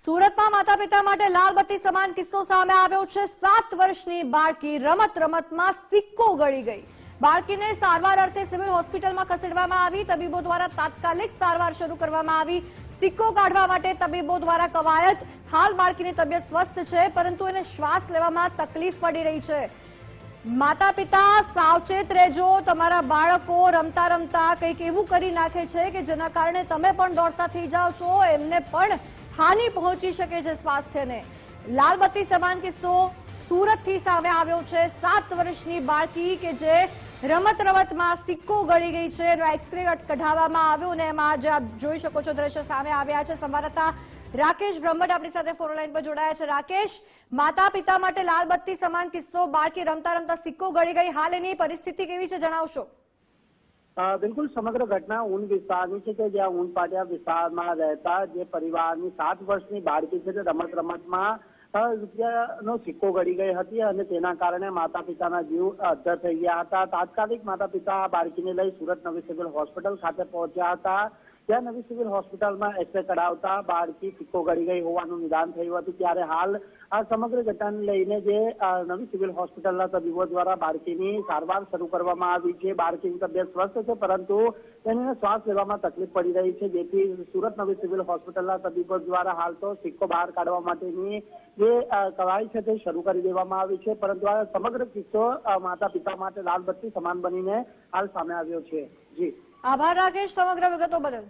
સુરતમાં માતા પિતા માટે લાલ બત્તી સમાન કિસ્સો સામે આવ્યો છે। 7 વર્ષની બાળકી રમતમાં સિક્કો ગળી ગઈ। બાળકીને સારવાર અર્થે સિવિલ હોસ્પિટલમાં ખસેડવામાં આવી। તબીબો દ્વારા તાત્કાલિક સારવાર શરૂ કરવામાં આવી। સિક્કો કાઢવા માટે તબીબો દ્વારા કવાયત। હાલ બાળકીની તબિયત સ્વસ્થ છે, પરંતુ એને શ્વાસ લેવામાં તકલીફ પડી રહી છે। માતા પિતા સાવચેત રહેજો। તમારા બાળકો રમતા રમતા કંઈક એવું કરી નાખે છે કે જેના કારણે તમે પણ દોડતા થઈ જાઓ છો, એમને પણ હાનિ પહોંચી શકે છે સ્વાસ્થ્યને। લાલ બત્તી સમાન કિસ્સો સુરતથી સામે આવ્યો છે। 7 વર્ષની બાળકી કે જે રમતમાં સિક્કો ગળી ગઈ છે, એનો એક્સરે કઢાવવામાં આવ્યો અને એમાં જે આપ જોઈ શકો છો દ્રશ્ય સામે આવ્યા છે। સંવાદદાતા રાકેશ બ્રહ્મટ આપણી સાથે ફોન લાઈન પર જોડાયા છે। રાકેશ, માતા પિતા માટે લાલ બત્તી સમાન કિસ્સો, બાળકી રમતા રમતા સિક્કો ગળી ગઈ, હાલ એની પરિસ્થિતિ કેવી છે જણાવશો? બિલકુલ સમગ્ર ઘટના ઊન વિસ્તારની છે કે જ્યાં ઊન પાટિયા વિસ્તારમાં રહેતા જે પરિવારની 7 વર્ષની બાળકી છે તે રમતમાં રૂપિયાનો સિક્કો ગળી ગઈ હતી અને તેના કારણે માતા પિતાના જીવ અદ્ધર થઈ ગયા હતા। તાત્કાલિક માતા પિતા આ બાળકીને લઈ સુરત નવી સિવિલ હોસ્પિટલ ખાતે પહોંચ્યા હતા। ત્યાં નવી સિવિલ હોસ્પિટલમાં એક્સરે કઢાવતા બાળકી સિક્કો ગળી ગઈ હોવાનું નિદાન થયું હતું। ત્યારે હાલ આ સમગ્ર ઘટનાને લઈને જે નવી સિવિલ હોસ્પિટલના તબીબો દ્વારા બાળકીની સારવાર શરૂ કરવામાં આવી છે। બાળકીની તબિયત સ્વસ્થ છે, પરંતુ તેને શ્વાસ લેવામાં તકલીફ પડી રહી છે, જેથી સુરત નવી સિવિલ હોસ્પિટલના તબીબો દ્વારા હાલ તો સિક્કો બહાર કાઢવા માટેની જે કવાયત છે તે શરૂ કરી દેવામાં આવી છે। પરંતુ આ સમગ્ર કિસ્સો માતા પિતા માટે લાલ બત્તી સમાન બનીને હાલ સામે આવ્યો છે। જી, આભાર રાકેશ સમગ્ર વિગતો બદલ।